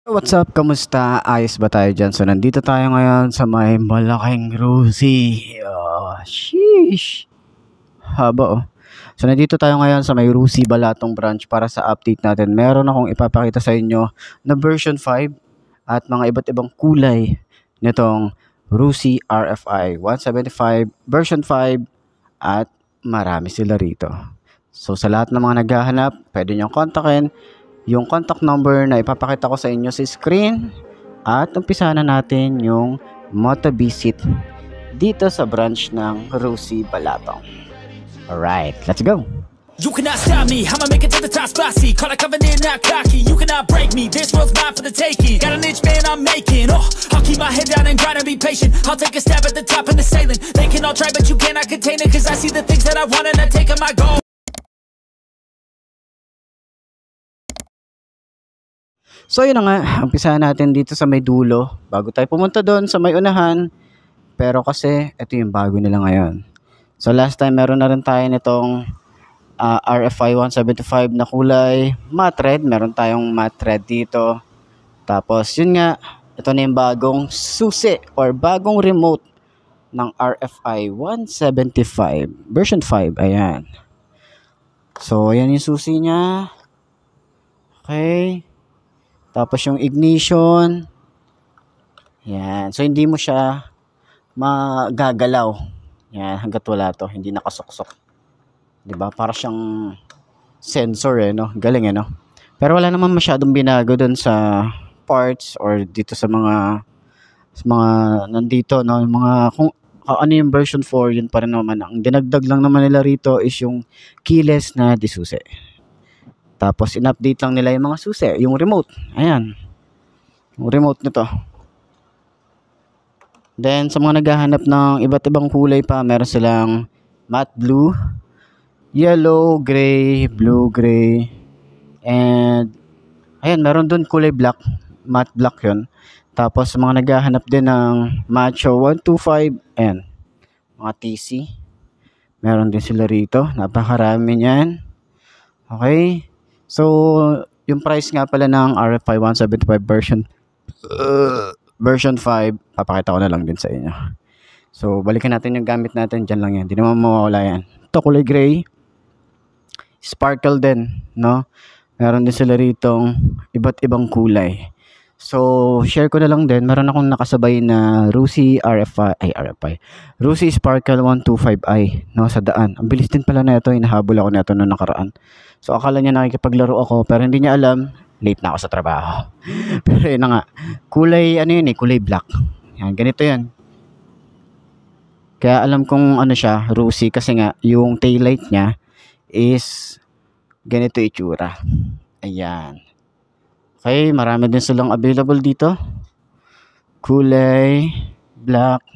What's up? Kamusta? Ayos ba tayo dyan? So, nandito tayo ngayon sa may malaking Rusi. Sheesh! Haba oh. So, nandito tayo ngayon sa may Rusi Balatong branch para sa update natin. Meron akong ipapakita sa inyo na version 5 at mga iba't ibang kulay nitong Rusi RFI 175 version 5 at marami sila rito. So, sa lahat ng mga naghahanap, pwede nyo kontakin yung contact number na ipapakita ko sa inyo sa screen at umpisa na natin yung moto visit dito sa branch ng Rusi Balatong. Alright, let's go! You cannot stop me, I'ma make it to the top spicy. Call a covenant, not cocky. You cannot break me, this world's mine for the taking. Got an itch, man, I'm making. I'll keep my head down and grind and be patient. I'll take a stab at the top and the sailing. They can all try, but you cannot contain it. Cause I see the things that I want and I take on my goal. So yun na nga, umpisahan natin dito sa may dulo bago tayo pumunta doon sa may unahan. Pero kasi ito yung bago nila ngayon. So last time meron na rin tayo nitong RFI 175 na kulay matte red. Meron tayong matte red dito. Tapos yun nga, ito na yung bagong susi or bagong remote ng RFI 175 version 5. Ayan. So ayan yung susi niya. Okay. Tapos yung ignition. Yan. So hindi mo siya magagalaw. Yan, hangga't wala to, hindi nakasuksok. 'Di ba? Para siyang sensor no. Galing no. Pero wala naman masyadong binago doon sa parts or dito sa mga nandito no, mga kung ano yung version 4, yun pa rin naman. Ang dinagdag lang naman nila rito is yung keyless na disusi. Tapos in-update lang nila yung mga susi, yung remote. Ayan. Yung remote nito. Then sa mga naghahanap ng iba't ibang kulay pa, meron silang matte blue, yellow, gray, blue, gray, and ayan, meron dun kulay black, matte black yun. Tapos sa mga naghahanap din ng Macho 125, ayan, mga TC. Meron din sila rito, napakarami niyan. Okay. So, yung price nga pala ng RFI 175 version 5, papakita ko na lang din sa inyo. So, balikan natin yung gamit natin. Dyan lang yan. Hindi naman mawawala yan. Ito, kulay gray. Sparkle din, no? Meron din sila ritong iba't ibang kulay. So, share ko na lang din. Meron akong nakasabay na Rusi Rusi Sparkle 125i, no, sa daan. Ang bilis din pala na ito. Hinahabol ako na ito noong nakaraan. So, akala niya nakikipaglaro ako, pero hindi niya alam, late na ako sa trabaho. Pero yun na nga, kulay, ano yun kulay black. Yan, ganito yan. Kaya alam kong ano siya, Rusi, kasi nga, yung taillight niya is ganito itsura. Ayan. Okay, marami din silang available dito. Kulay, black,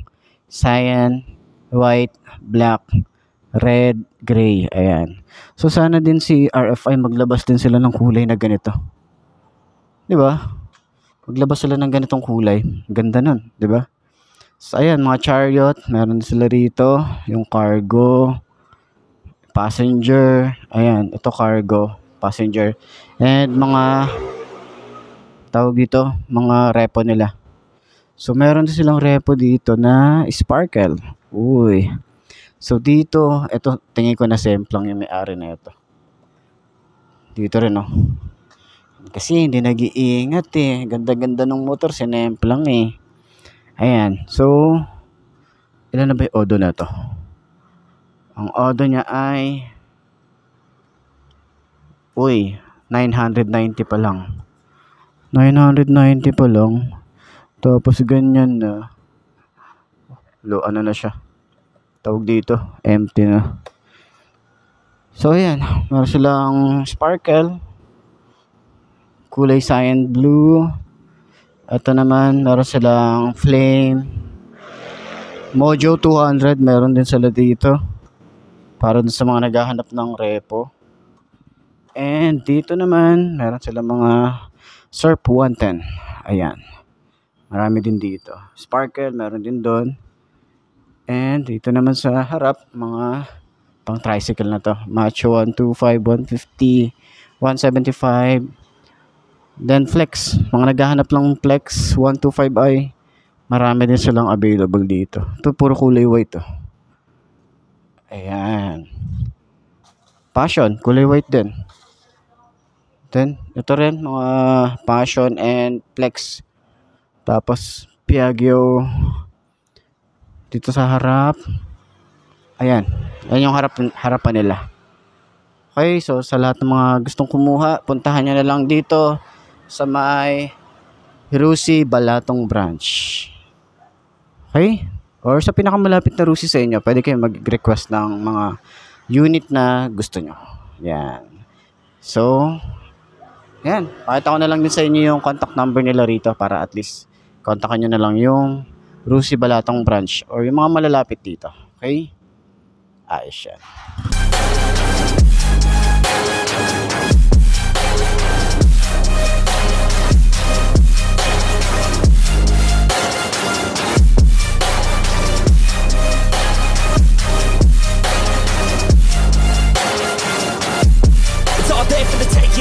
cyan, white, black, red, gray. Ayan. So sana din si RFI maglabas din sila ng kulay na ganito. 'Di ba? Maglabas sila ng ganitong kulay. Ganda nun, 'di ba? So ayan, mga chariot, meron din sila rito, yung cargo, passenger. Ayan, ito cargo, passenger, and mga tawag dito, mga repo nila. So meron din silang repo dito na sparkle. Uy. So dito, ito tingin ko na semplang yung may-ari na ito. Dito rin Kasi hindi nag-iingat Ganda-ganda ng motor, sinemplang Ayan. So, ilan na ba yung odo na to? Ang odo niya ay 990 pa lang. 990 pa lang. Tapos ganyan na. Ano na siya? Tawag dito, empty na. So ayan, meron silang sparkle, kulay cyan blue. Ito naman, meron silang flame, Mojo 200, meron din sila dito para dun sa mga naghahanap ng repo. And dito naman, meron silang mga Surf 110. Ayan, marami din dito. Sparkle, meron din doon. And dito naman sa harap, mga pang tricycle na to. Macho 125, 150, 175, Then flex, mga naghahanap lang flex 125i, marami din silang available dito. Ito puro kulay white to. Ayan. Passion, kulay white din. Then ito rin mga passion and flex. Tapos Piaggio dito sa harap. Ayan. Ayan yung harapan nila. Okay, so sa lahat ng mga gustong kumuha, puntahan nyo na lang dito sa may Rusi Balatong branch. Okay? Or sa pinakamalapit na Rusi sa inyo, pwede kayo mag-request ng mga unit na gusto nyo. Yan. So, yan. Pakita ko na lang din sa inyo yung contact number nila rito para at least kontakan nyo na lang yung Rusi Balatong branch or yung mga malalapit dito. Okay? Ayos yan.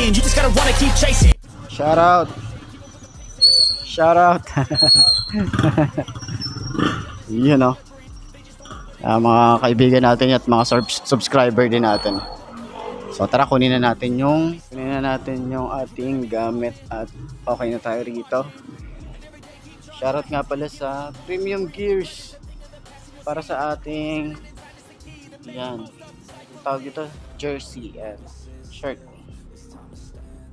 You just gotta wanna keep chasing. Shout out. You know. Mga kaibigan natin at mga subscriber din natin. So tara, kunin na natin yung ating gamit at okay na tayo rito. Shout out nga pala sa Premium Gears para sa ating tawag ito, jersey and shirt.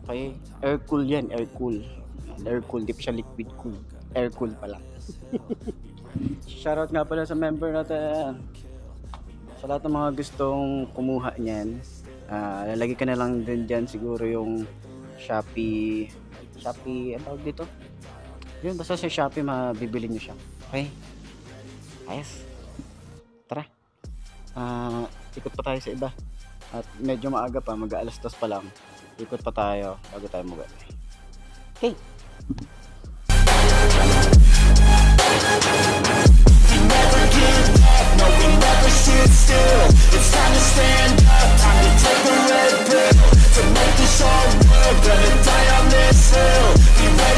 Okay, air cool yan, air cool, di pa siya liquid cool, air cool pala. Shoutout nga pala sa member natin, sa lahat ng mga gustong kumuha niyan. Lalagay ka na lang din dyan siguro yung Shopee, ang tawag dito? Yun, basta sa Shopee mabibili nyo siya. Okay, ayos. Tara, ikot pa tayo sa iba at medyo maaga pa, mag-aalas 2 pa lang. Ikot pa tayo bago tayo mag-uwi. Okay. We never give up, no we never sit still. It's time to stand up, time to take a red pill. To make this all work, gonna die on this hill. Be ready